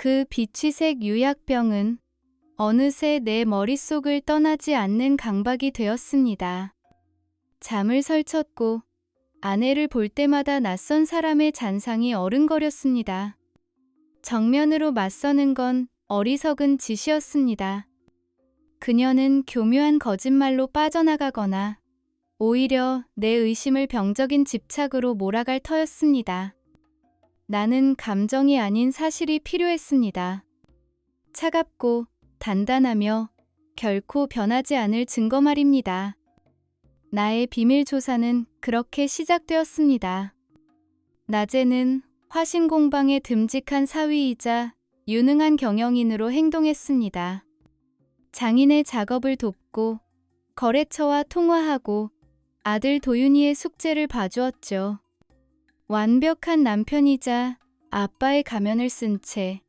그 비취색 유약병은 어느새 내 머릿속을 떠나지 않는 강박이 되었습니다. 잠을 설쳤고 아내를 볼 때마다 낯선 사람의 잔상이 어른거렸습니다. 정면으로 맞서는 건 어리석은 짓이었습니다. 그녀는 교묘한 거짓말로 빠져나가거나 오히려 내 의심을 병적인 집착으로 몰아갈 터였습니다. 나는 감정이 아닌 사실이 필요했습니다. 차갑고 단단하며 결코 변하지 않을 증거 말입니다. 나의 비밀 조사는 그렇게 시작되었습니다. 낮에는 화신공방의 듬직한 사위이자 유능한 경영인으로 행동했습니다. 장인의 작업을 돕고 거래처와 통화하고 아들 도윤이의 숙제를 봐주었죠. 완벽한 남편이자 아빠의 가면을 쓴 채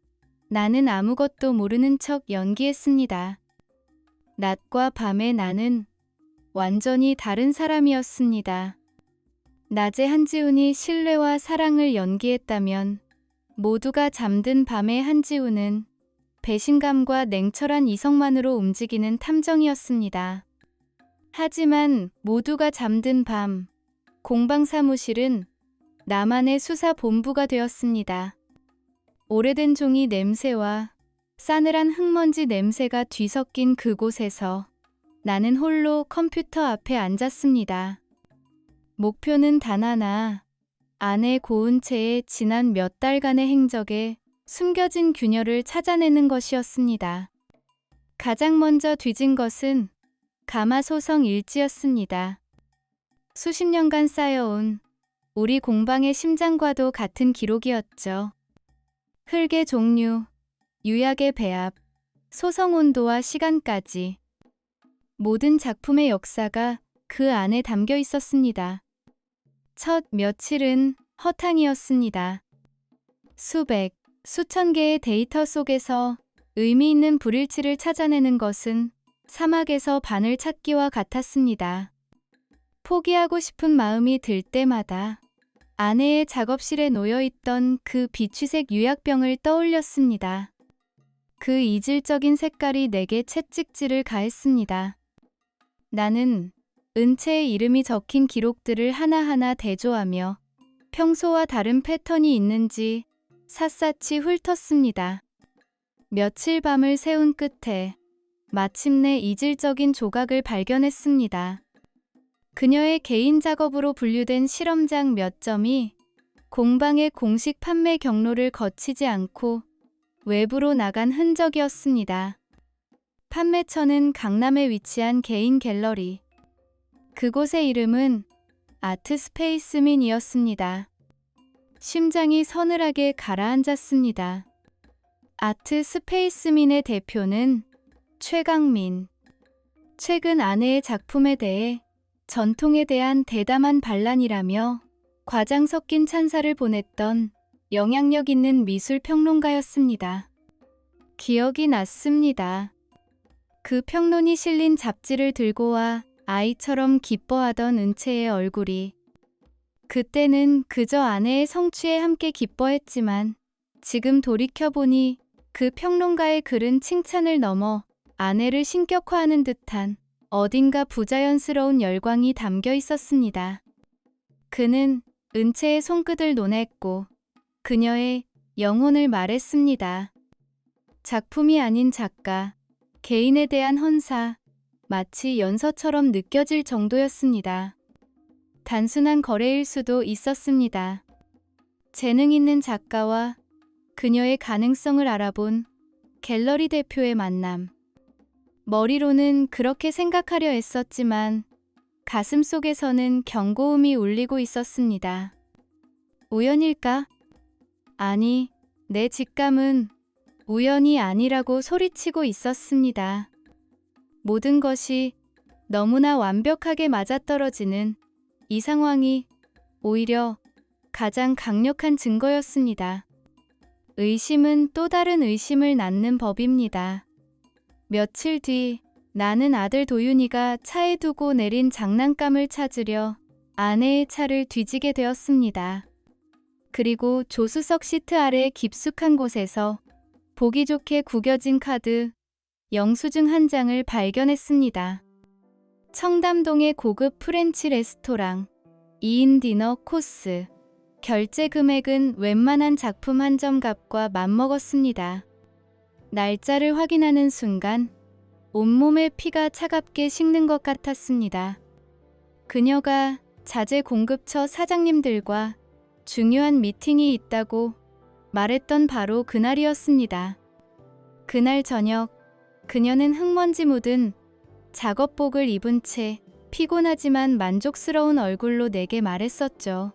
나는 아무것도 모르는 척 연기했습니다. 낮과 밤의 나는 완전히 다른 사람이었습니다. 낮에 한지훈이 신뢰와 사랑을 연기했다면 모두가 잠든 밤의 한지훈은 배신감과 냉철한 이성만으로 움직이는 탐정이었습니다. 하지만 모두가 잠든 밤, 공방 사무실은 나만의 수사 본부가 되었습니다. 오래된 종이 냄새와 싸늘한 흙먼지 냄새가 뒤섞인 그곳에서 나는 홀로 컴퓨터 앞에 앉았습니다. 목표는 단 하나, 아내 고운 채의 지난 몇 달간의 행적에 숨겨진 균열을 찾아내는 것이었습니다. 가장 먼저 뒤진 것은 가마소성 일지였습니다. 수십 년간 쌓여온 우리 공방의 심장과도 같은 기록이었죠. 흙의 종류, 유약의 배합, 소성 온도와 시간까지 모든 작품의 역사가 그 안에 담겨 있었습니다. 첫 며칠은 허탕이었습니다. 수백, 수천 개의 데이터 속에서 의미 있는 불일치를 찾아내는 것은 사막에서 바늘 찾기와 같았습니다. 포기하고 싶은 마음이 들 때마다 아내의 작업실에 놓여있던 그 비취색 유약병을 떠올렸습니다. 그 이질적인 색깔이 내게 채찍질을 가했습니다. 나는 은채의 이름이 적힌 기록들을 하나하나 대조하며 평소와 다른 패턴이 있는지 샅샅이 훑었습니다. 며칠 밤을 새운 끝에 마침내 이질적인 조각을 발견했습니다. 그녀의 개인 작업으로 분류된 실험장 몇 점이 공방의 공식 판매 경로를 거치지 않고 외부로 나간 흔적이었습니다. 판매처는 강남에 위치한 개인 갤러리. 그곳의 이름은 아트스페이스민이었습니다. 심장이 서늘하게 가라앉았습니다. 아트스페이스민의 대표는 최강민. 최근 아내의 작품에 대해 전통에 대한 대담한 반란이라며 과장 섞인 찬사를 보냈던 영향력 있는 미술 평론가였습니다. 기억이 났습니다. 그 평론이 실린 잡지를 들고 와 아이처럼 기뻐하던 은채의 얼굴이 그때는 그저 아내의 성취에 함께 기뻐했지만 지금 돌이켜보니 그 평론가의 글은 칭찬을 넘어 아내를 신격화하는 듯한 어딘가 부자연스러운 열광이 담겨 있었습니다. 그는 은채의 손끝을 논했고 그녀의 영혼을 말했습니다. 작품이 아닌 작가, 개인에 대한 헌사, 마치 연서처럼 느껴질 정도였습니다. 단순한 거래일 수도 있었습니다. 재능 있는 작가와 그녀의 가능성을 알아본 갤러리 대표의 만남. 머리로는 그렇게 생각하려 했었지만 가슴 속에서는 경고음이 울리고 있었습니다. 우연일까? 아니, 내 직감은 우연이 아니라고 소리치고 있었습니다. 모든 것이 너무나 완벽하게 맞아떨어지는 이 상황이 오히려 가장 강력한 증거였습니다. 의심은 또 다른 의심을 낳는 법입니다. 며칠 뒤 나는 아들 도윤이가 차에 두고 내린 장난감을 찾으려 아내의 차를 뒤지게 되었습니다. 그리고 조수석 시트 아래 깊숙한 곳에서 보기 좋게 구겨진 카드, 영수증 한 장을 발견했습니다. 청담동의 고급 프렌치 레스토랑, 2인 디너 코스. 결제 금액은 웬만한 작품 한 점 값과 맞먹었습니다. 날짜를 확인하는 순간 온몸에 피가 차갑게 식는 것 같았습니다. 그녀가 자재 공급처 사장님들과 중요한 미팅이 있다고 말했던 바로 그날이었습니다. 그날 저녁, 그녀는 흙먼지 묻은 작업복을 입은 채 피곤하지만 만족스러운 얼굴로 내게 말했었죠.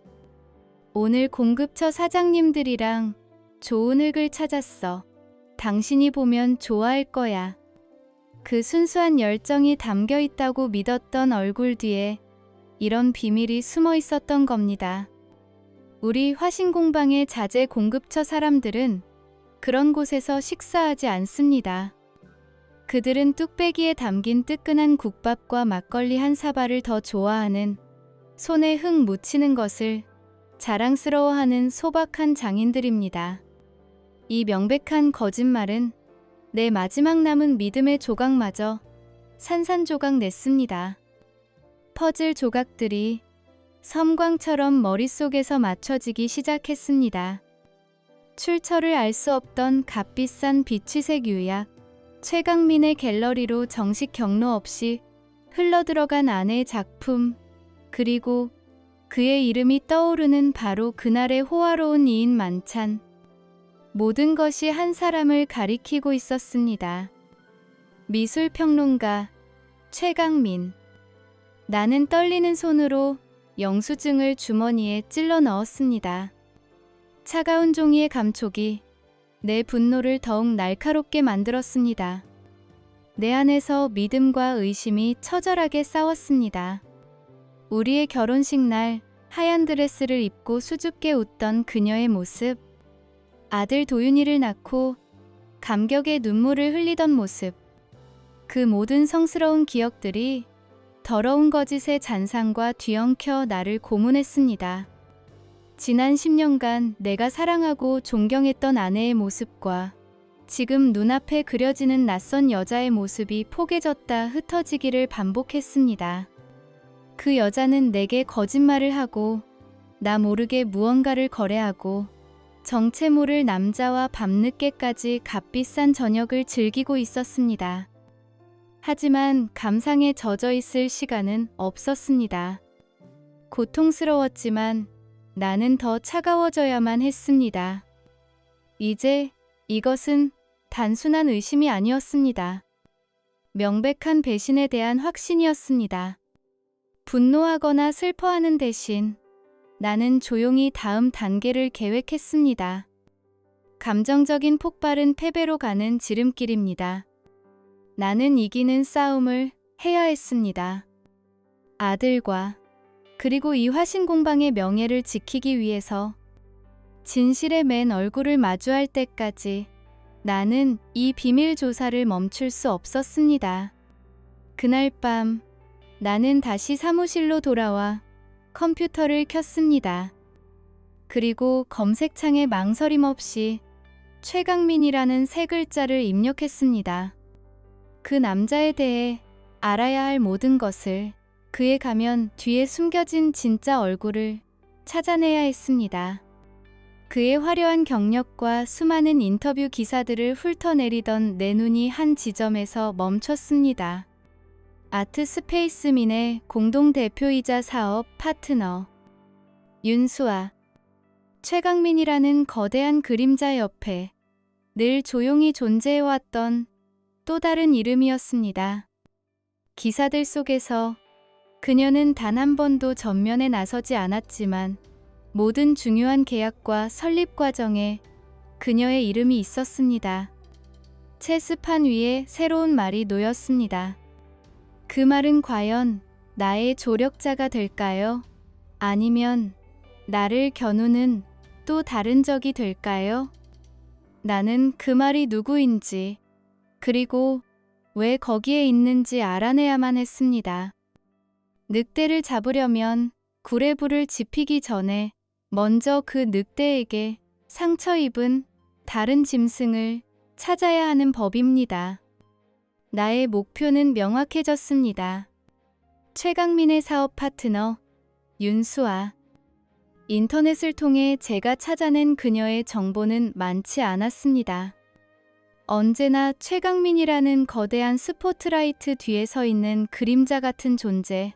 오늘 공급처 사장님들이랑 좋은 흙을 찾았어. 당신이 보면 좋아할 거야. 그 순수한 열정이 담겨 있다고 믿었던 얼굴 뒤에 이런 비밀이 숨어 있었던 겁니다. 우리 화신공방의 자재 공급처 사람들은 그런 곳에서 식사하지 않습니다. 그들은 뚝배기에 담긴 뜨끈한 국밥과 막걸리 한 사발을 더 좋아하는, 손에 흙 묻히는 것을 자랑스러워하는 소박한 장인들입니다. 이 명백한 거짓말은 내 마지막 남은 믿음의 조각마저 산산조각 냈습니다. 퍼즐 조각들이 섬광처럼 머릿속에서 맞춰지기 시작했습니다. 출처를 알 수 없던 값비싼 비취색 유약, 최강민의 갤러리로 정식 경로 없이 흘러들어간 아내의 작품, 그리고 그의 이름이 떠오르는 바로 그날의 호화로운 이인 만찬. 모든 것이 한 사람을 가리키고 있었습니다. 미술평론가 최강민. 나는 떨리는 손으로 영수증을 주머니에 찔러 넣었습니다. 차가운 종이의 감촉이 내 분노를 더욱 날카롭게 만들었습니다. 내 안에서 믿음과 의심이 처절하게 싸웠습니다. 우리의 결혼식 날 하얀 드레스를 입고 수줍게 웃던 그녀의 모습, 아들 도윤이를 낳고 감격의 눈물을 흘리던 모습, 그 모든 성스러운 기억들이 더러운 거짓의 잔상과 뒤엉켜 나를 고문했습니다. 지난 10년간 내가 사랑하고 존경했던 아내의 모습과 지금 눈앞에 그려지는 낯선 여자의 모습이 포개졌다 흩어지기를 반복했습니다. 그 여자는 내게 거짓말을 하고 나 모르게 무언가를 거래하고 정체 모를 남자와 밤늦게까지 값비싼 저녁을 즐기고 있었습니다. 하지만 감상에 젖어 있을 시간은 없었습니다. 고통스러웠지만 나는 더 차가워져야만 했습니다. 이제 이것은 단순한 의심이 아니었습니다. 명백한 배신에 대한 확신이었습니다. 분노하거나 슬퍼하는 대신 나는 조용히 다음 단계를 계획했습니다. 감정적인 폭발은 패배로 가는 지름길입니다. 나는 이기는 싸움을 해야 했습니다. 아들과 그리고 이 화신공방의 명예를 지키기 위해서 진실의 맨 얼굴을 마주할 때까지 나는 이 비밀 조사를 멈출 수 없었습니다. 그날 밤 나는 다시 사무실로 돌아와 컴퓨터를 켰습니다. 그리고 검색창에 망설임 없이 최강민이라는 세 글자를 입력했습니다. 그 남자에 대해 알아야 할 모든 것을, 그의 가면 뒤에 숨겨진 진짜 얼굴을 찾아내야 했습니다. 그의 화려한 경력과 수많은 인터뷰 기사들을 훑어내리던 내 눈이 한 지점에서 멈췄습니다. 아트스페이스민의 공동대표이자 사업 파트너 윤수아. 최강민이라는 거대한 그림자 옆에 늘 조용히 존재해왔던 또 다른 이름이었습니다. 기사들 속에서 그녀는 단 한 번도 전면에 나서지 않았지만 모든 중요한 계약과 설립 과정에 그녀의 이름이 있었습니다. 체스판 위에 새로운 말이 놓였습니다. 그 말은 과연 나의 조력자가 될까요? 아니면 나를 겨누는 또 다른 적이 될까요? 나는 그 말이 누구인지, 그리고 왜 거기에 있는지 알아내야만 했습니다. 늑대를 잡으려면 구레불을 지피기 전에 먼저 그 늑대에게 상처 입은 다른 짐승을 찾아야 하는 법입니다. 나의 목표는 명확해졌습니다. 최강민의 사업 파트너 윤수아. 인터넷을 통해 제가 찾아낸 그녀의 정보는 많지 않았습니다. 언제나 최강민이라는 거대한 스포트라이트 뒤에 서 있는 그림자 같은 존재.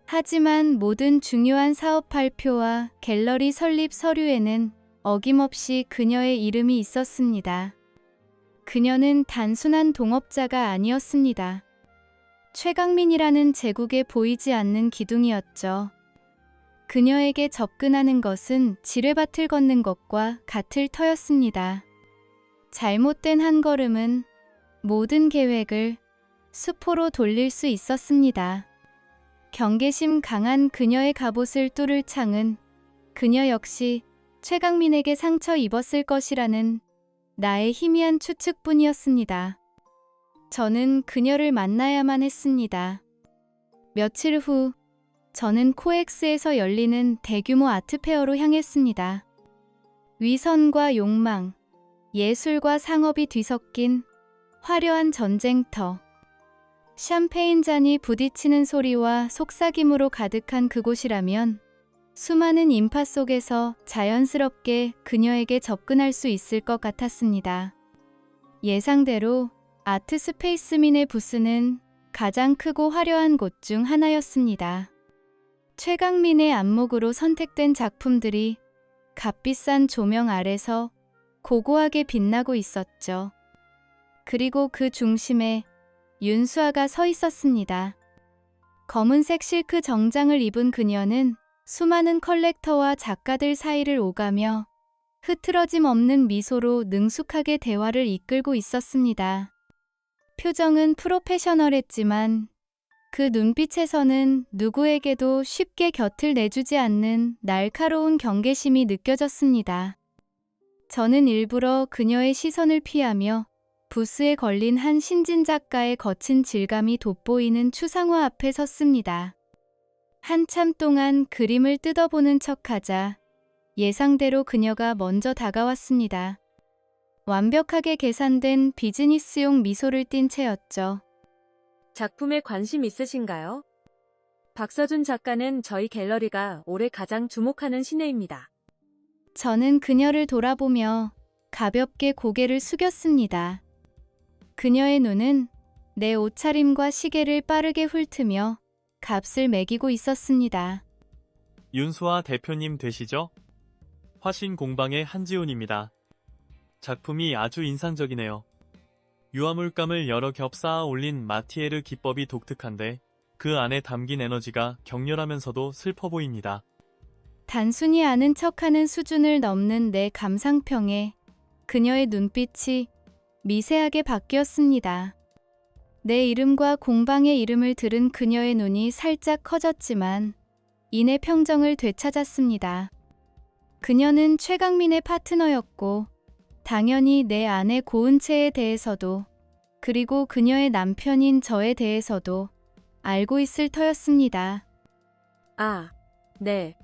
하지만 모든 중요한 사업 발표와 갤러리 설립 서류에는 어김없이 그녀의 이름이 있었습니다. 그녀는 단순한 동업자가 아니었습니다. 최강민이라는 제국에 보이지 않는 기둥이었죠. 그녀에게 접근하는 것은 지뢰밭을 걷는 것과 같을 터였습니다. 잘못된 한 걸음은 모든 계획을 수포로 돌릴 수 있었습니다. 경계심 강한 그녀의 갑옷을 뚫을 창은 그녀 역시 최강민에게 상처 입었을 것이라는 나의 희미한 추측뿐이었습니다. 저는 그녀를 만나야만 했습니다. 며칠 후 저는 코엑스에서 열리는 대규모 아트페어로 향했습니다. 위선과 욕망, 예술과 상업이 뒤섞인 화려한 전쟁터. 샴페인 잔이 부딪히는 소리와 속삭임으로 가득한 그곳이라면 수많은 인파 속에서 자연스럽게 그녀에게 접근할 수 있을 것 같았습니다. 예상대로 아트 스페이스민의 부스는 가장 크고 화려한 곳 중 하나였습니다. 최강민의 안목으로 선택된 작품들이 값비싼 조명 아래서 고고하게 빛나고 있었죠. 그리고 그 중심에 윤수아가 서 있었습니다. 검은색 실크 정장을 입은 그녀는 수많은 컬렉터와 작가들 사이를 오가며 흐트러짐 없는 미소로 능숙하게 대화를 이끌고 있었습니다. 표정은 프로페셔널했지만 그 눈빛에서는 누구에게도 쉽게 곁을 내주지 않는 날카로운 경계심이 느껴졌습니다. 저는 일부러 그녀의 시선을 피하며 부스에 걸린 한 신진 작가의 거친 질감이 돋보이는 추상화 앞에 섰습니다. 한참 동안 그림을 뜯어보는 척하자 예상대로 그녀가 먼저 다가왔습니다. 완벽하게 계산된 비즈니스용 미소를 띤 채였죠. 작품에 관심 있으신가요? 박서준 작가는 저희 갤러리가 올해 가장 주목하는 신예입니다. 저는 그녀를 돌아보며 가볍게 고개를 숙였습니다. 그녀의 눈은 내 옷차림과 시계를 빠르게 훑으며 값을 매기고 있었습니다. 윤수아 대표님 되시죠? 화신 공방의 한지훈입니다. 작품이 아주 인상적이네요. 유화물감을 여러 겹 쌓아 올린 마티에르 기법이 독특한데 그 안에 담긴 에너지가 격렬하면서도 슬퍼 보입니다. 단순히 아는 척하는 수준을 넘는 내 감상평에 그녀의 눈빛이 미세하게 바뀌었습니다. 내 이름과 공방의 이름을 들은 그녀의 눈이 살짝 커졌지만 이내 평정을 되찾았습니다. 그녀는 최강민의 파트너였고 당연히 내 아내 고은채에 대해서도 그리고 그녀의 남편인 저에 대해서도 알고 있을 터였습니다. 아, 네.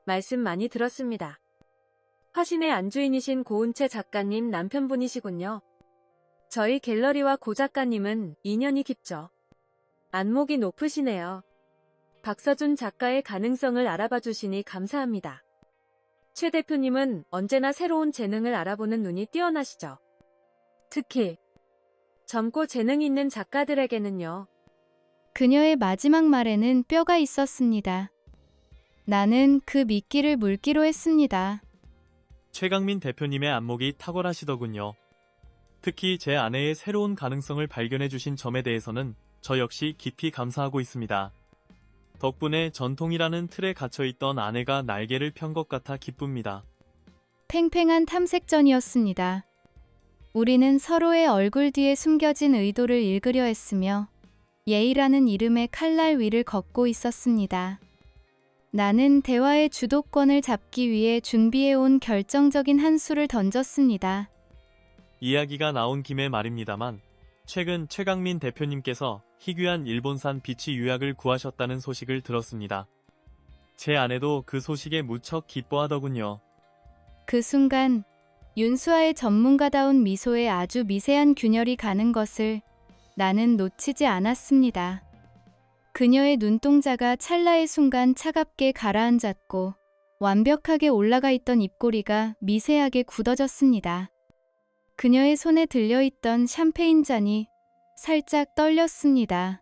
말씀 많이 들었습니다. 화신의 안주인이신 고은채 작가님 남편분이시군요. 저희 갤러리와 고 작가님은 인연이 깊죠. 안목이 높으시네요. 박서준 작가의 가능성을 알아봐 주시니 감사합니다. 최 대표님은 언제나 새로운 재능을 알아보는 눈이 뛰어나시죠. 특히 젊고 재능 있는 작가들에게는요. 그녀의 마지막 말에는 뼈가 있었습니다. 나는 그 미끼를 물기로 했습니다. 최강민 대표님의 안목이 탁월하시더군요. 특히 제 아내의 새로운 가능성을 발견해주신 점에 대해서는 저 역시 깊이 감사하고 있습니다. 덕분에 전통이라는 틀에 갇혀있던 아내가 날개를 편 것 같아 기쁩니다. 팽팽한 탐색전이었습니다. 우리는 서로의 얼굴 뒤에 숨겨진 의도를 읽으려 했으며 예의라는 이름의 칼날 위를 걷고 있었습니다. 나는 대화의 주도권을 잡기 위해 준비해온 결정적인 한 수를 던졌습니다. 이야기가 나온 김에 말입니다만 최근 최강민 대표님께서 희귀한 일본산 비치 유약을 구하셨다는 소식을 들었습니다. 제 아내도 그 소식에 무척 기뻐하더군요. 그 순간 윤수아의 전문가다운 미소에 아주 미세한 균열이 가는 것을 나는 놓치지 않았습니다. 그녀의 눈동자가 찰나의 순간 차갑게 가라앉았고 완벽하게 올라가 있던 입꼬리가 미세하게 굳어졌습니다. 그녀의 손에 들려있던 샴페인 잔이 살짝 떨렸습니다.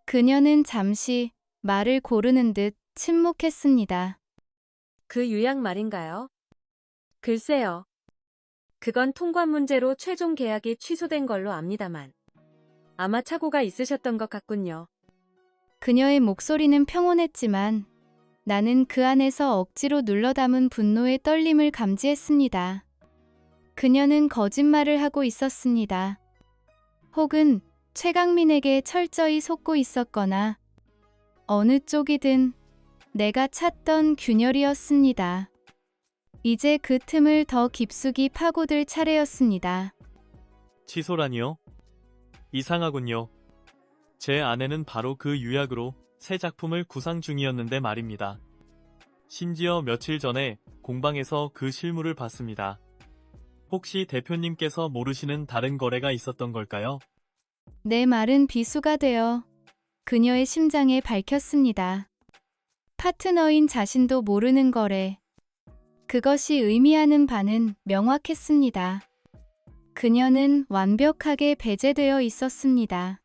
그녀는 잠시 말을 고르는 듯 침묵했습니다. 그 유약 말인가요? 글쎄요. 그건 통관 문제로 최종 계약이 취소된 걸로 압니다만. 아마 착오가 있으셨던 것 같군요. 그녀의 목소리는 평온했지만 나는 그 안에서 억지로 눌러 담은 분노의 떨림을 감지했습니다. 그녀는 거짓말을 하고 있었습니다. 혹은 최강민에게 철저히 속고 있었거나 어느 쪽이든 내가 찾던 균열이었습니다. 이제 그 틈을 더 깊숙이 파고들 차례였습니다. 취소라니요? 이상하군요. 제 아내는 바로 그 유약으로 새 작품을 구상 중이었는데 말입니다. 심지어 며칠 전에 공방에서 그 실물을 봤습니다. 혹시 대표님께서 모르시는 다른 거래가 있었던 걸까요? 내 말은 비수가 되어 그녀의 심장에 밝혔습니다. 파트너인 자신도 모르는 거래. 그것이 의미하는 바는 명확했습니다. 그녀는 완벽하게 배제되어 있었습니다.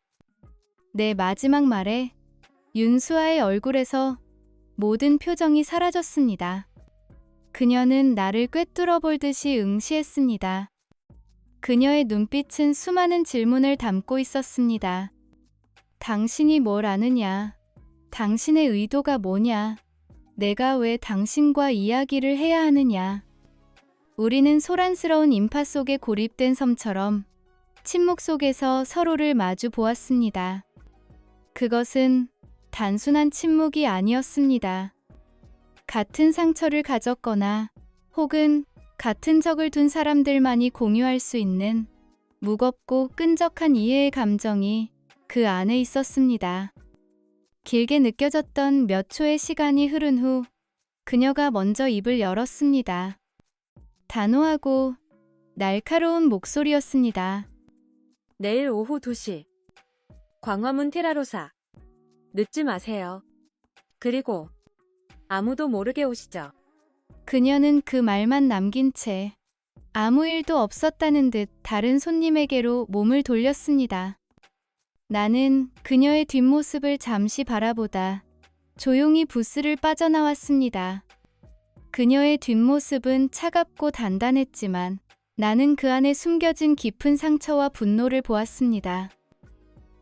내 마지막 말에 윤수아의 얼굴에서 모든 표정이 사라졌습니다. 그녀는 나를 꿰뚫어 볼 듯이 응시했습니다. 그녀의 눈빛은 수많은 질문을 담고 있었습니다. 당신이 뭘 아느냐? 당신의 의도가 뭐냐? 내가 왜 당신과 이야기를 해야 하느냐? 우리는 소란스러운 인파 속에 고립된 섬처럼 침묵 속에서 서로를 마주 보았습니다. 그것은 단순한 침묵이 아니었습니다. 같은 상처를 가졌거나 혹은 같은 적을 둔 사람들만이 공유할 수 있는 무겁고 끈적한 이해의 감정이 그 안에 있었습니다. 길게 느껴졌던 몇 초의 시간이 흐른 후 그녀가 먼저 입을 열었습니다. 단호하고 날카로운 목소리였습니다. 내일 오후 2시. 광화문 테라로사. 늦지 마세요. 그리고 아무도 모르게 오시죠. 그녀는 그 말만 남긴 채 아무 일도 없었다는 듯 다른 손님에게로 몸을 돌렸습니다. 나는 그녀의 뒷모습을 잠시 바라보다 조용히 부스를 빠져나왔습니다. 그녀의 뒷모습은 차갑고 단단했지만 나는 그 안에 숨겨진 깊은 상처와 분노를 보았습니다.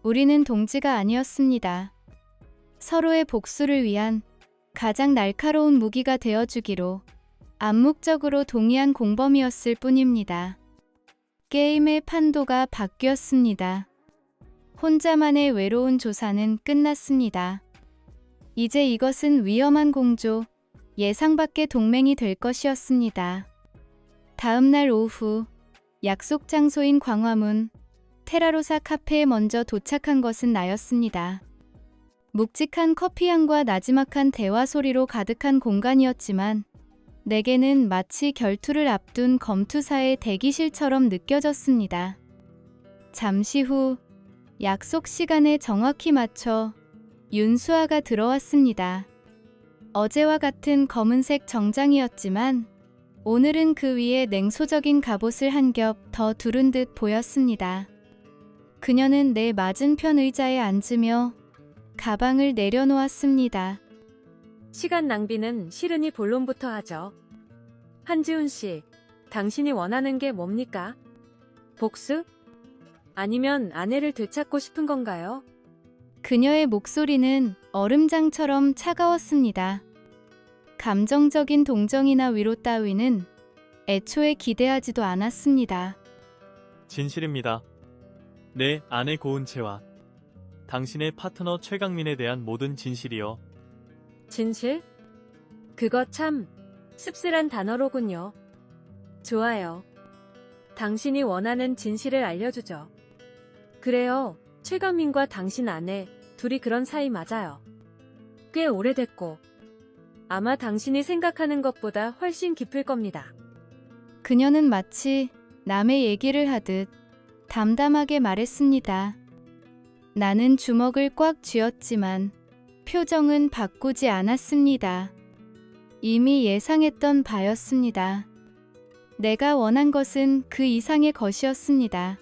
우리는 동지가 아니었습니다. 서로의 복수를 위한 가장 날카로운 무기가 되어주기로 암묵적으로 동의한 공범이었을 뿐입니다. 게임의 판도가 바뀌었습니다. 혼자만의 외로운 조사는 끝났습니다. 이제 이것은 위험한 공조, 예상 밖의 동맹이 될 것이었습니다. 다음 날 오후, 약속 장소인 광화문 테라로사 카페에 먼저 도착한 것은 나였습니다. 묵직한 커피향과 나지막한 대화 소리로 가득한 공간이었지만 내게는 마치 결투를 앞둔 검투사의 대기실처럼 느껴졌습니다. 잠시 후 약속 시간에 정확히 맞춰 윤수아가 들어왔습니다. 어제와 같은 검은색 정장이었지만 오늘은 그 위에 냉소적인 갑옷을 한 겹 더 두른 듯 보였습니다. 그녀는 내 맞은편 의자에 앉으며 가방을 내려놓았습니다. 시간 낭비는 싫으니 본론부터 하죠. 한지훈 씨, 당신이 원하는 게 뭡니까? 복수? 아니면 아내를 되찾고 싶은 건가요? 그녀의 목소리는 얼음장처럼 차가웠습니다. 감정적인 동정이나 위로 따위는 애초에 기대하지도 않았습니다. 진실입니다. 내 아내 고은채와 당신의 파트너 최강민에 대한 모든 진실이요. 진실? 그거 참 씁쓸한 단어로군요. 좋아요. 당신이 원하는 진실을 알려주죠. 그래요. 최강민과 당신 아내 둘이 그런 사이 맞아요. 꽤 오래됐고 아마 당신이 생각하는 것보다 훨씬 깊을 겁니다. 그녀는 마치 남의 얘기를 하듯 담담하게 말했습니다. 나는 주먹을 꽉 쥐었지만 표정은 바꾸지 않았습니다. 이미 예상했던 바였습니다. 내가 원한 것은 그 이상의 것이었습니다.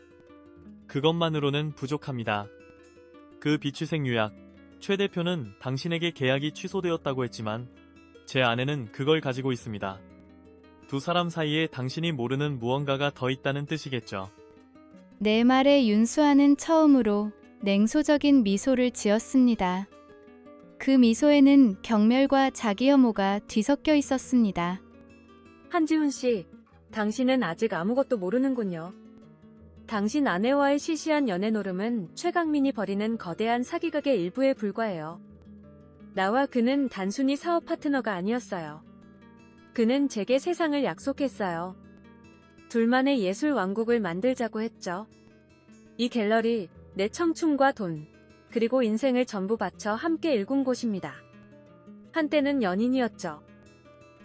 그것만으로는 부족합니다. 그 비취생 유약, 최 대표는 당신에게 계약이 취소되었다고 했지만 제 아내는 그걸 가지고 있습니다. 두 사람 사이에 당신이 모르는 무언가가 더 있다는 뜻이겠죠. 내 말에 윤수아는 처음으로 냉소적인 미소를 지었습니다. 그 미소에는 경멸과 자기 혐오가 뒤섞여 있었습니다. 한지훈 씨, 당신은 아직 아무것도 모르는군요. 당신 아내와의 시시한 연애 노름은 최강민이 벌이는 거대한 사기극의 일부에 불과해요. 나와 그는 단순히 사업 파트너가 아니었어요. 그는 제게 세상을 약속했어요. 둘만의 예술 왕국을 만들자고 했죠. 이 갤러리, 내 청춘과 돈, 그리고 인생을 전부 바쳐 함께 일군 곳입니다. 한때는 연인이었죠.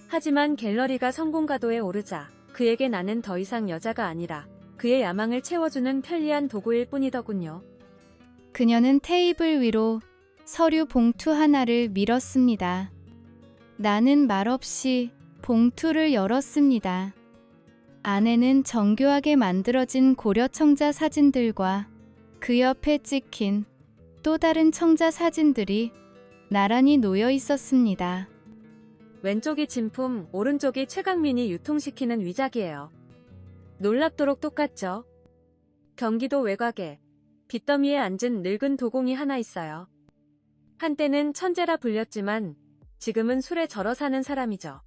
하지만 갤러리가 성공가도에 오르자 그에게 나는 더 이상 여자가 아니라 그의 야망을 채워주는 편리한 도구일 뿐이더군요. 그녀는 테이블 위로 서류 봉투 하나를 밀었습니다. 나는 말없이 봉투를 열었습니다. 안에는 정교하게 만들어진 고려 청자 사진들과 그 옆에 찍힌 또 다른 청자 사진들이 나란히 놓여 있었습니다. 왼쪽이 진품, 오른쪽이 최강민이 유통시키는 위작이에요. 놀랍도록 똑같죠? 경기도 외곽에 빚더미에 앉은 늙은 도공이 하나 있어요. 한때는 천재라 불렸지만 지금은 술에 절어 사는 사람이죠.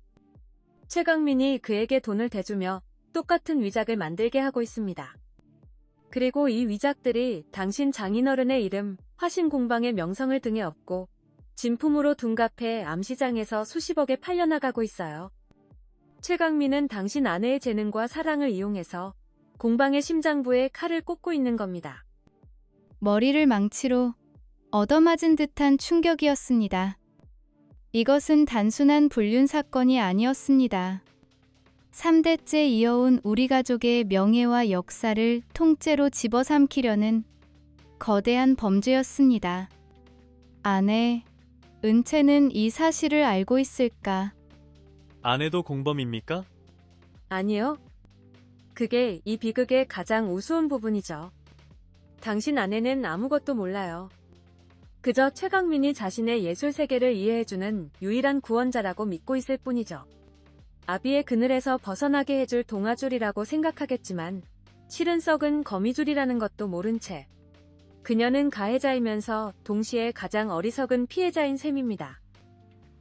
최강민이 그에게 돈을 대주며 똑같은 위작을 만들게 하고 있습니다. 그리고 이 위작들이 당신 장인어른의 이름, 화신공방의 명성을 등에 업고 진품으로 둔갑해 암시장에서 수십억에 팔려나가고 있어요. 최강민은 당신 아내의 재능과 사랑을 이용해서 공방의 심장부에 칼을 꽂고 있는 겁니다. 머리를 망치로 얻어맞은 듯한 충격이었습니다. 이것은 단순한 불륜 사건이 아니었습니다. 3대째 이어온 우리 가족의 명예와 역사를 통째로 집어삼키려는 거대한 범죄였습니다. 아내, 은채는 이 사실을 알고 있을까? 아내도 공범입니까? 아니요. 그게 이 비극의 가장 우스운 부분이죠. 당신 아내는 아무것도 몰라요. 그저 최강민이 자신의 예술 세계를 이해해주는 유일한 구원자라고 믿고 있을 뿐이죠. 아비의 그늘에서 벗어나게 해줄 동아줄이라고 생각하겠지만 실은 썩은 거미줄이라는 것도 모른 채 그녀는 가해자이면서 동시에 가장 어리석은 피해자인 셈입니다.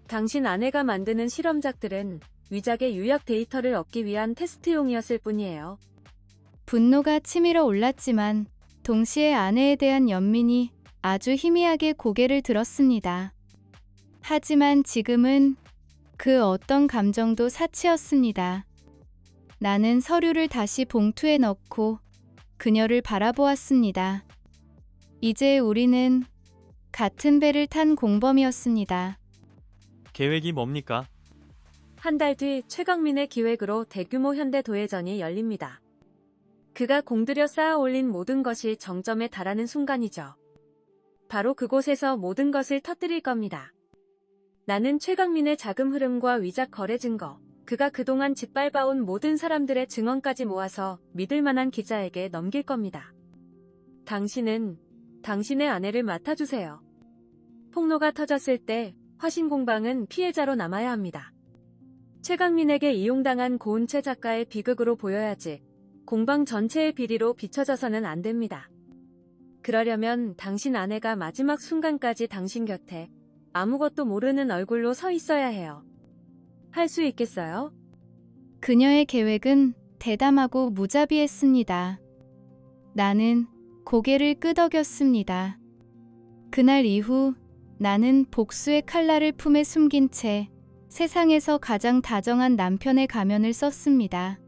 당신 아내가 만드는 실험작들은 위작의 유약 데이터를 얻기 위한 테스트용이었을 뿐이에요. 분노가 치밀어 올랐지만 동시에 아내에 대한 연민이 아주 희미하게 고개를 들었습니다. 하지만 지금은 그 어떤 감정도 사치였습니다. 나는 서류를 다시 봉투에 넣고 그녀를 바라보았습니다. 이제 우리는 같은 배를 탄 공범이었습니다. 계획이 뭡니까? 한 달 뒤 최강민의 기획으로 대규모 현대 도예전이 열립니다. 그가 공들여 쌓아 올린 모든 것이 정점에 달하는 순간이죠. 바로 그곳에서 모든 것을 터뜨릴 겁니다. 나는 최강민의 자금 흐름과 위작 거래 증거, 그가 그동안 짓밟아온 모든 사람들의 증언까지 모아서 믿을 만한 기자에게 넘길 겁니다. 당신은 당신의 아내를 맡아주세요. 폭로가 터졌을 때 화신공방은 피해자로 남아야 합니다. 최강민에게 이용당한 고은채 작가의 비극으로 보여야지 공방 전체의 비리로 비춰져서는 안 됩니다. 그러려면 당신 아내가 마지막 순간까지 당신 곁에 아무것도 모르는 얼굴로 서 있어야 해요. 할 수 있겠어요? 그녀의 계획은 대담하고 무자비했습니다. 나는 고개를 끄덕였습니다. 그날 이후 나는 복수의 칼날을 품에 숨긴 채 세상에서 가장 다정한 남편의 가면을 썼습니다.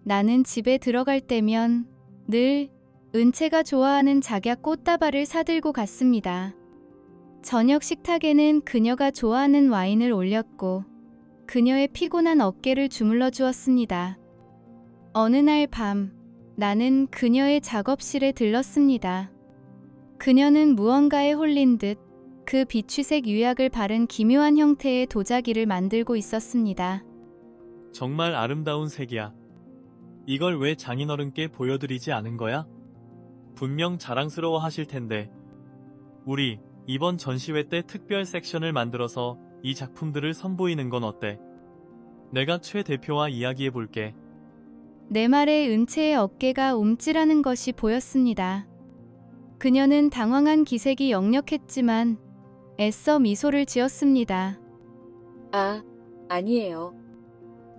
나는 집에 들어갈 때면 늘 은채가 좋아하는 작약 꽃다발을 사들고 갔습니다. 저녁 식탁에는 그녀가 좋아하는 와인을 올렸고 그녀의 피곤한 어깨를 주물러 주었습니다. 어느 날 밤, 나는 그녀의 작업실에 들렀습니다. 그녀는 무언가에 홀린 듯 그 비취색 유약을 바른 기묘한 형태의 도자기를 만들고 있었습니다. 정말 아름다운 색이야. 이걸 왜 장인어른께 보여드리지 않은 거야? 분명 자랑스러워 하실 텐데. 우리 이번 전시회 때 특별 섹션을 만들어서 이 작품들을 선보이는 건 어때? 내가 최 대표와 이야기해 볼게. 내 말에 은채의 어깨가 움찔하는 것이 보였습니다. 그녀는 당황한 기색이 역력했지만 애써 미소를 지었습니다. 아, 아니에요.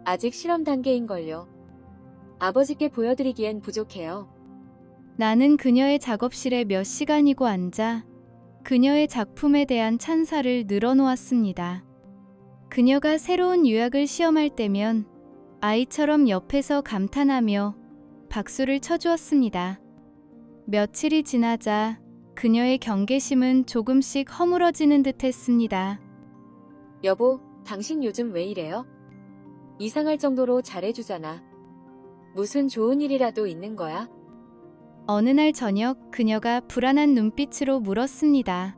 아직 실험 단계인걸요. 아버지께 보여드리기엔 부족해요. 나는 그녀의 작업실에 몇 시간이고 앉아 그녀의 작품에 대한 찬사를 늘어놓았습니다. 그녀가 새로운 유약을 시험할 때면 아이처럼 옆에서 감탄하며 박수를 쳐주었습니다. 며칠이 지나자 그녀의 경계심은 조금씩 허물어지는 듯 했습니다. 여보, 당신 요즘 왜 이래요? 이상할 정도로 잘해주잖아. 무슨 좋은 일이라도 있는 거야? 어느 날 저녁 그녀가 불안한 눈빛으로 물었습니다.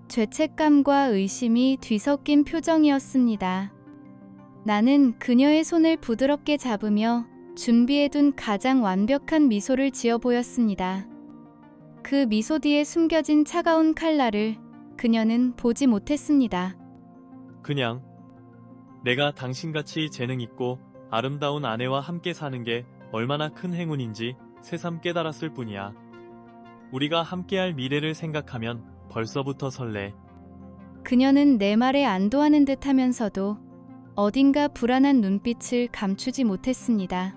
죄책감과 의심이 뒤섞인 표정이었습니다. 나는 그녀의 손을 부드럽게 잡으며 준비해둔 가장 완벽한 미소를 지어 보였습니다. 그 미소 뒤에 숨겨진 차가운 칼날을 그녀는 보지 못했습니다. 그냥 내가 당신같이 재능 있고 아름다운 아내와 함께 사는 게 얼마나 큰 행운인지 새삼 깨달았을 뿐이야. 우리가 함께할 미래를 생각하면 벌써부터 설레. 그녀는 내 말에 안도하는 듯 하면서도 어딘가 불안한 눈빛을 감추지 못했습니다.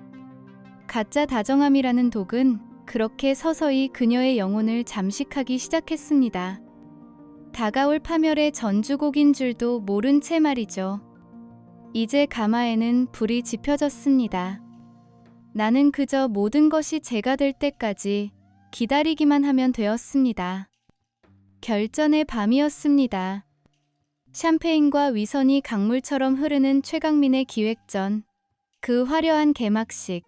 가짜 다정함이라는 독은 그렇게 서서히 그녀의 영혼을 잠식하기 시작했습니다. 다가올 파멸의 전주곡인 줄도 모른 채 말이죠. 이제 가마에는 불이 지펴졌습니다. 나는 그저 모든 것이 제가 될 때까지 기다리기만 하면 되었습니다. 결전의 밤이었습니다. 샴페인과 위선이 강물처럼 흐르는 최강민의 기획전, 그 화려한 개막식,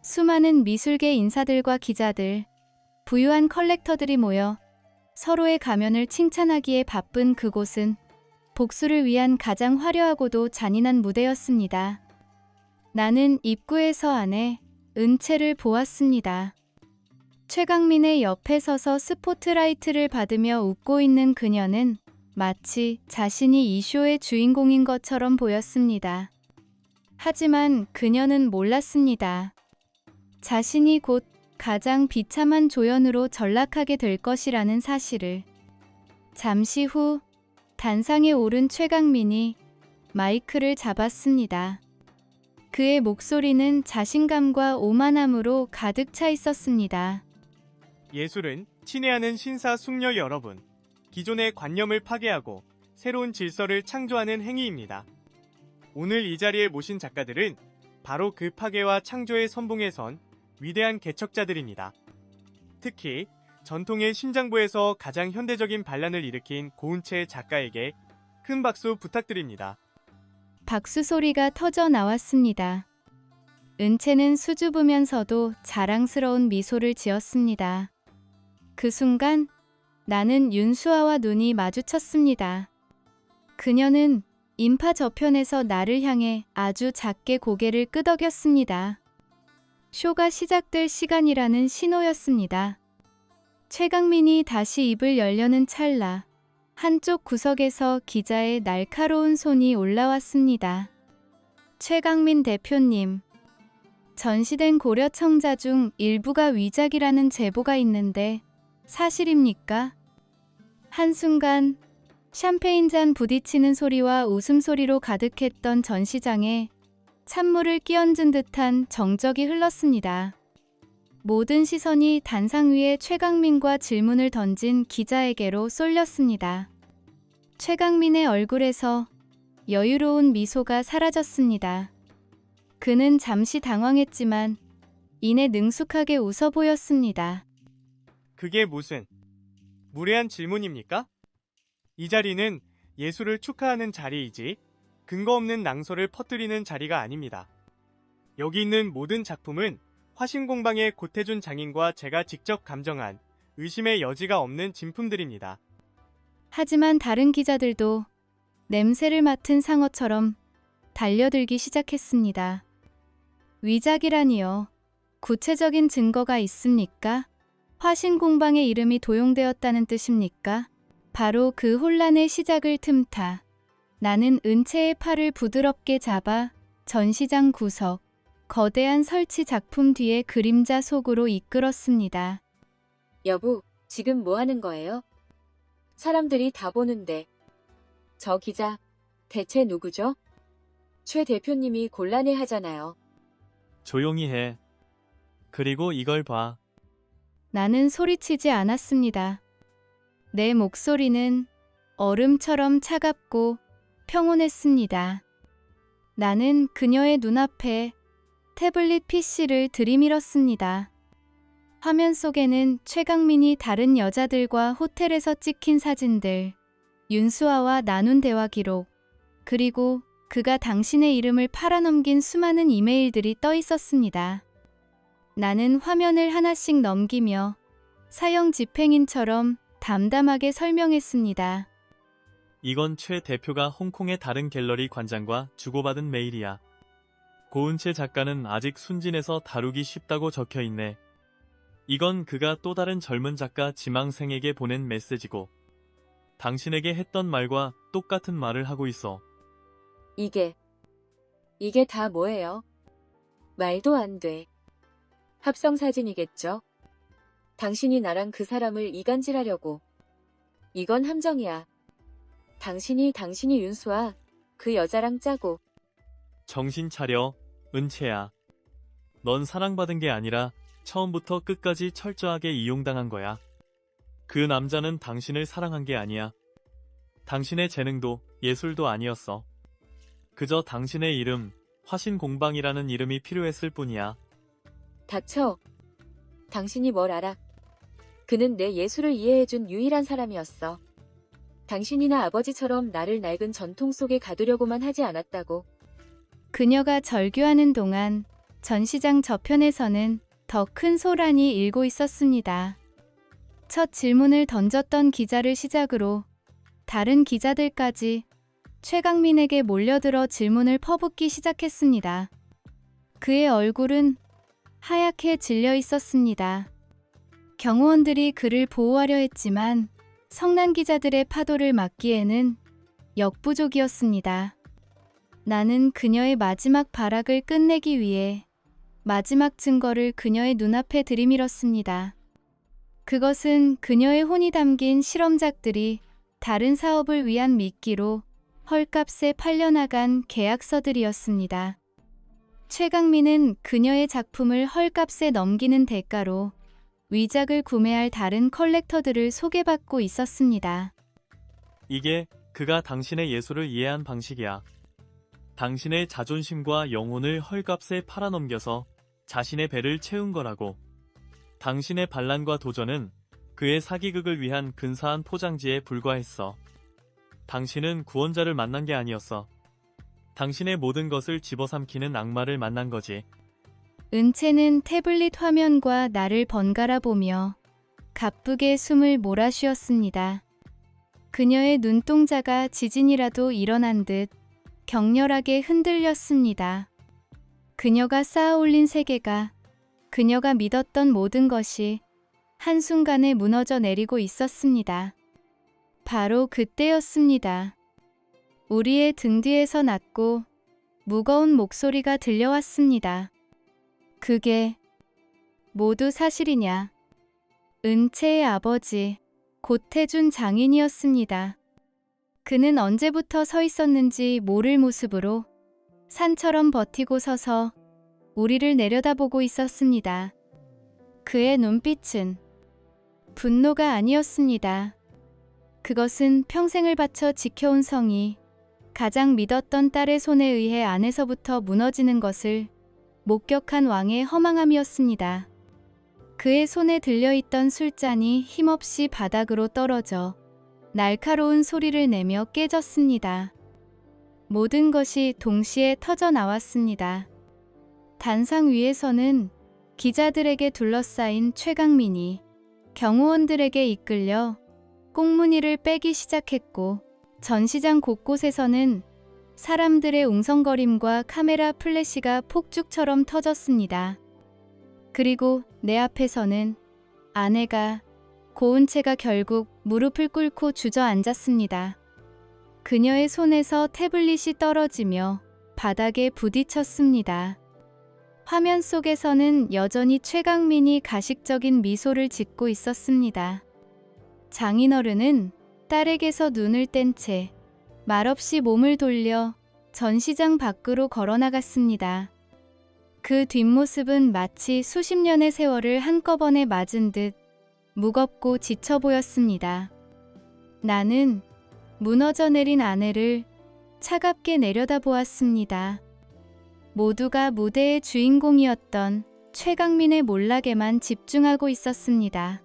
수많은 미술계 인사들과 기자들, 부유한 컬렉터들이 모여 서로의 가면을 칭찬하기에 바쁜 그곳은 복수를 위한 가장 화려하고도 잔인한 무대였습니다. 나는 입구에서 안에 은채를 보았습니다. 최강민의 옆에 서서 스포트라이트를 받으며 웃고 있는 그녀는 마치 자신이 이 쇼의 주인공인 것처럼 보였습니다. 하지만 그녀는 몰랐습니다. 자신이 곧 가장 비참한 조연으로 전락하게 될 것이라는 사실을. 잠시 후 단상에 오른 최강민이 마이크를 잡았습니다. 그의 목소리는 자신감과 오만함으로 가득 차 있었습니다. 예술은 친애하는 신사숙녀 여러분, 기존의 관념을 파괴하고 새로운 질서를 창조하는 행위입니다. 오늘 이 자리에 모신 작가들은 바로 그 파괴와 창조의 선봉에 선 위대한 개척자들입니다. 특히 전통의 심장부에서 가장 현대적인 반란을 일으킨 고은채 작가에게 큰 박수 부탁드립니다. 박수 소리가 터져 나왔습니다. 은채는 수줍으면서도 자랑스러운 미소를 지었습니다. 그 순간 나는 윤수아와 눈이 마주쳤습니다. 그녀는 인파 저편에서 나를 향해 아주 작게 고개를 끄덕였습니다. 쇼가 시작될 시간이라는 신호였습니다. 최강민이 다시 입을 열려는 찰나 한쪽 구석에서 기자의 날카로운 손이 올라왔습니다. 최강민 대표님, 전시된 고려 청자 중 일부가 위작이라는 제보가 있는데 사실입니까? 한순간 샴페인잔 부딪히는 소리와 웃음소리로 가득했던 전시장에 찬물을 끼얹은 듯한 정적이 흘렀습니다. 모든 시선이 단상 위에 최강민과 질문을 던진 기자에게로 쏠렸습니다. 최강민의 얼굴에서 여유로운 미소가 사라졌습니다. 그는 잠시 당황했지만 이내 능숙하게 웃어 보였습니다. 그게 무슨 무례한 질문입니까? 이 자리는 예술을 축하하는 자리이지 근거 없는 낭설을 퍼뜨리는 자리가 아닙니다. 여기 있는 모든 작품은 화신공방의 고태준 장인과 제가 직접 감정한 의심의 여지가 없는 진품들입니다. 하지만 다른 기자들도 냄새를 맡은 상어처럼 달려들기 시작했습니다. 위작이라니요. 구체적인 증거가 있습니까? 화신공방의 이름이 도용되었다는 뜻입니까? 바로 그 혼란의 시작을 틈타 나는 은채의 팔을 부드럽게 잡아 전시장 구석, 거대한 설치 작품 뒤에 그림자 속으로 이끌었습니다. 여보, 지금 뭐 하는 거예요? 사람들이 다 보는데. 저 기자, 대체 누구죠? 최 대표님이 곤란해 하잖아요. 조용히 해. 그리고 이걸 봐. 나는 소리치지 않았습니다. 내 목소리는 얼음처럼 차갑고 평온했습니다. 나는 그녀의 눈앞에 태블릿 PC를 들이밀었습니다. 화면 속에는 최강민이 다른 여자들과 호텔에서 찍힌 사진들, 윤수아와 나눈 대화 기록, 그리고 그가 당신의 이름을 팔아넘긴 수많은 이메일들이 떠 있었습니다. 나는 화면을 하나씩 넘기며 사형 집행인처럼 담담하게 설명했습니다. 이건 최 대표가 홍콩의 다른 갤러리 관장과 주고받은 메일이야. 고은채 작가는 아직 순진해서 다루기 쉽다고 적혀있네. 이건 그가 또 다른 젊은 작가 지망생에게 보낸 메시지고 당신에게 했던 말과 똑같은 말을 하고 있어. 이게 다 뭐예요? 말도 안 돼. 합성사진이겠죠? 당신이 나랑 그 사람을 이간질하려고. 이건 함정이야. 당신이 윤수아, 그 여자랑 짜고. 정신 차려, 은채야. 넌 사랑받은 게 아니라 처음부터 끝까지 철저하게 이용당한 거야. 그 남자는 당신을 사랑한 게 아니야. 당신의 재능도 예술도 아니었어. 그저 당신의 이름, 화신공방이라는 이름이 필요했을 뿐이야. 닥쳐. 당신이 뭘 알아? 그는 내 예술을 이해해준 유일한 사람이었어. 당신이나 아버지처럼 나를 낡은 전통 속에 가두려고만 하지 않았다고. 그녀가 절규하는 동안 전시장 저편에서는 더 큰 소란이 일고 있었습니다. 첫 질문을 던졌던 기자를 시작으로 다른 기자들까지 최강민에게 몰려들어 질문을 퍼붓기 시작했습니다. 그의 얼굴은 하얗게 질려 있었습니다. 경호원들이 그를 보호하려 했지만 성난 기자들의 파도를 막기에는 역부족이었습니다. 나는 그녀의 마지막 발악을 끝내기 위해 마지막 증거를 그녀의 눈앞에 들이밀었습니다. 그것은 그녀의 혼이 담긴 실험작들이 다른 사업을 위한 미끼로 헐값에 팔려나간 계약서들이었습니다. 최강민은 그녀의 작품을 헐값에 넘기는 대가로 위작을 구매할 다른 컬렉터들을 소개받고 있었습니다. 이게 그가 당신의 예술을 이해한 방식이야. 당신의 자존심과 영혼을 헐값에 팔아넘겨서 자신의 배를 채운 거라고. 당신의 반란과 도전은 그의 사기극을 위한 근사한 포장지에 불과했어. 당신은 구원자를 만난 게 아니었어. 당신의 모든 것을 집어삼키는 악마를 만난 거지. 은채는 태블릿 화면과 나를 번갈아 보며 가쁘게 숨을 몰아쉬었습니다. 그녀의 눈동자가 지진이라도 일어난 듯 격렬하게 흔들렸습니다. 그녀가 쌓아올린 세계가, 그녀가 믿었던 모든 것이 한순간에 무너져 내리고 있었습니다. 바로 그때였습니다. 우리의 등 뒤에서 낮고 무거운 목소리가 들려왔습니다. 그게 모두 사실이냐? 은채의 아버지, 고태준 장인이었습니다. 그는 언제부터 서 있었는지 모를 모습으로 산처럼 버티고 서서 우리를 내려다보고 있었습니다. 그의 눈빛은 분노가 아니었습니다. 그것은 평생을 바쳐 지켜온 성이 가장 믿었던 딸의 손에 의해 안에서부터 무너지는 것을 목격한 왕의 허망함이었습니다. 그의 손에 들려있던 술잔이 힘없이 바닥으로 떨어져 날카로운 소리를 내며 깨졌습니다. 모든 것이 동시에 터져 나왔습니다. 단상 위에서는 기자들에게 둘러싸인 최강민이 경호원들에게 이끌려 꽁무니를 빼기 시작했고, 전시장 곳곳에서는 사람들의 웅성거림과 카메라 플래시가 폭죽처럼 터졌습니다. 그리고 내 앞에서는 아내가 고운 채가 결국 무릎을 꿇고 주저앉았습니다. 그녀의 손에서 태블릿이 떨어지며 바닥에 부딪혔습니다. 화면 속에서는 여전히 최강민이 가식적인 미소를 짓고 있었습니다. 장인어른은 딸에게서 눈을 뗀 채 말없이 몸을 돌려 전시장 밖으로 걸어나갔습니다. 그 뒷모습은 마치 수십 년의 세월을 한꺼번에 맞은 듯 무겁고 지쳐 보였습니다. 나는 무너져 내린 아내를 차갑게 내려다보았습니다. 모두가 무대의 주인공이었던 최강민의 몰락에만 집중하고 있었습니다.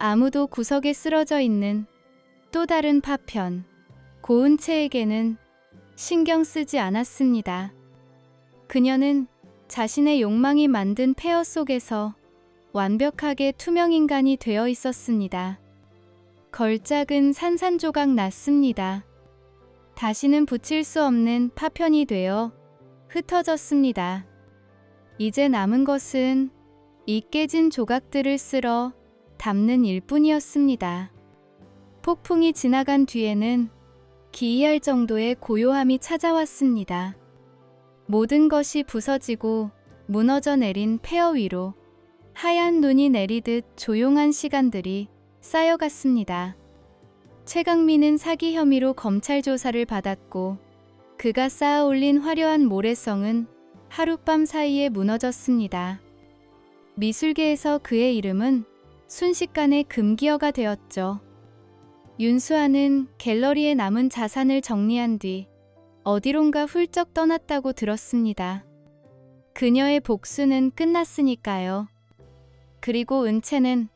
아무도 구석에 쓰러져 있는 또 다른 파편, 고은 채에게는 신경 쓰지 않았습니다. 그녀는 자신의 욕망이 만든 폐허 속에서 완벽하게 투명 인간이 되어 있었습니다. 걸작은 산산조각 났습니다. 다시는 붙일 수 없는 파편이 되어 흩어졌습니다. 이제 남은 것은 이 깨진 조각들을 쓸어 담는 일뿐이었습니다. 폭풍이 지나간 뒤에는 기이할 정도의 고요함이 찾아왔습니다. 모든 것이 부서지고 무너져 내린 폐허 위로 하얀 눈이 내리듯 조용한 시간들이 쌓여갔습니다. 최강민은 사기 혐의로 검찰 조사를 받았고, 그가 쌓아 올린 화려한 모래성은 하룻밤 사이에 무너졌습니다. 미술계에서 그의 이름은 순식간에 금기어가 되었죠. 윤수아는 갤러리에 남은 자산을 정리한 뒤 어디론가 훌쩍 떠났다고 들었습니다. 그녀의 복수는 끝났으니까요. 그리고 은채는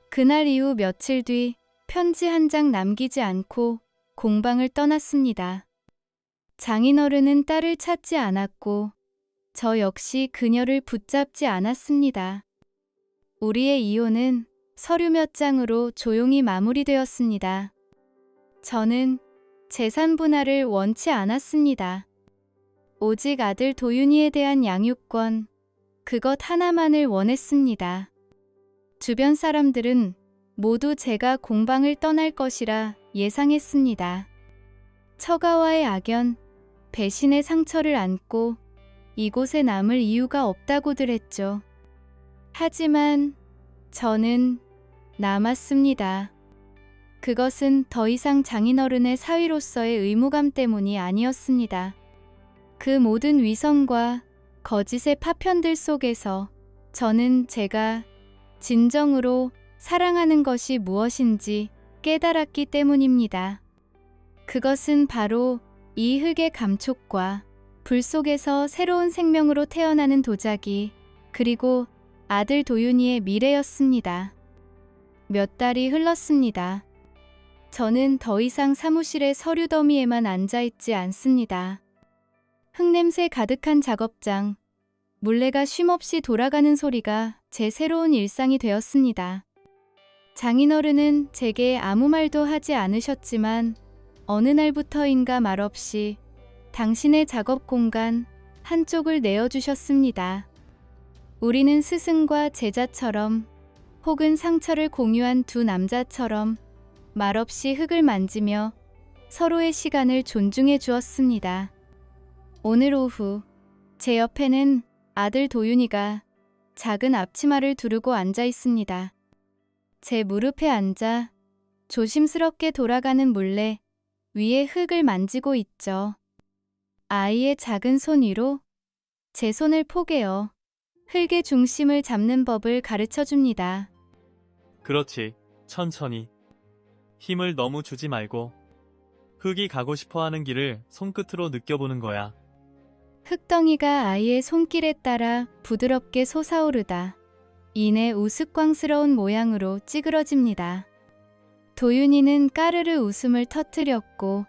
그날 이후 며칠 뒤 편지 한 장 남기지 않고 공방을 떠났습니다. 장인어른은 딸을 찾지 않았고, 저 역시 그녀를 붙잡지 않았습니다. 우리의 이혼은 서류 몇 장으로 조용히 마무리되었습니다. 저는 재산 분할을 원치 않았습니다. 오직 아들 도윤이에 대한 양육권, 그것 하나만을 원했습니다. 주변 사람들은 모두 제가 공방을 떠날 것이라 예상했습니다. 처가와의 악연, 배신의 상처를 안고 이곳에 남을 이유가 없다고들 했죠. 하지만 저는 남았습니다. 그것은 더 이상 장인어른의 사위로서의 의무감 때문이 아니었습니다. 그 모든 위선과 거짓의 파편들 속에서 저는 제가 진정으로 사랑하는 것이 무엇인지 깨달았기 때문입니다. 그것은 바로 이 흙의 감촉과 불 속에서 새로운 생명으로 태어나는 도자기, 그리고 아들 도윤이의 미래였습니다. 몇 달이 흘렀습니다. 저는 더 이상 사무실의 서류 더미에만 앉아있지 않습니다. 흙냄새 가득한 작업장, 물레가 쉼없이 돌아가는 소리가 제 새로운 일상이 되었습니다. 장인어른은 제게 아무 말도 하지 않으셨지만 어느 날부터인가 말없이 당신의 작업 공간 한쪽을 내어주셨습니다. 우리는 스승과 제자처럼, 혹은 상처를 공유한 두 남자처럼 말없이 흙을 만지며 서로의 시간을 존중해 주었습니다. 오늘 오후 제 옆에는 아들 도윤이가 작은 앞치마를 두르고 앉아 있습니다. 제 무릎에 앉아 조심스럽게 돌아가는 물레 위에 흙을 만지고 있죠. 아이의 작은 손 위로 제 손을 포개어 흙의 중심을 잡는 법을 가르쳐 줍니다. 그렇지, 천천히. 힘을 너무 주지 말고 흙이 가고 싶어하는 길을 손끝으로 느껴보는 거야. 흙덩이가 아이의 손길에 따라 부드럽게 솟아오르다 이내 우스꽝스러운 모양으로 찌그러집니다. 도윤이는 까르르 웃음을 터뜨렸고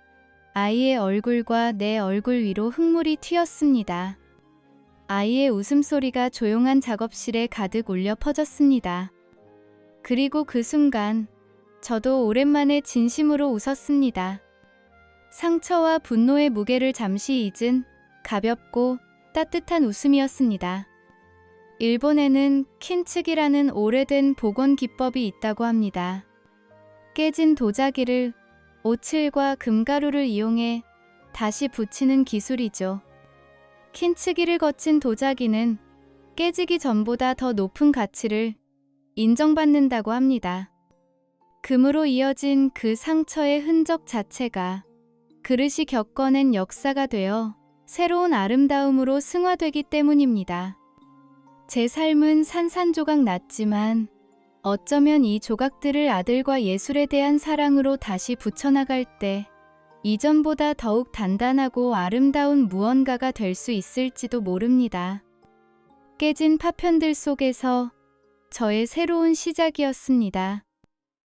아이의 얼굴과 내 얼굴 위로 흙물이 튀었습니다. 아이의 웃음소리가 조용한 작업실에 가득 울려 퍼졌습니다. 그리고 그 순간 저도 오랜만에 진심으로 웃었습니다. 상처와 분노의 무게를 잠시 잊은 가볍고 따뜻한 웃음이었습니다. 일본에는 킨츠기라는 오래된 복원 기법이 있다고 합니다. 깨진 도자기를 오칠과 금가루를 이용해 다시 붙이는 기술이죠. 킨츠기를 거친 도자기는 깨지기 전보다 더 높은 가치를 인정받는다고 합니다. 금으로 이어진 그 상처의 흔적 자체가 그릇이 겪어낸 역사가 되어 새로운 아름다움으로 승화되기 때문입니다. 제 삶은 산산조각 났지만 어쩌면 이 조각들을 아들과 예술에 대한 사랑으로 다시 붙여나갈 때 이전보다 더욱 단단하고 아름다운 무언가가 될 수 있을지도 모릅니다. 깨진 파편들 속에서 저의 새로운 시작이었습니다.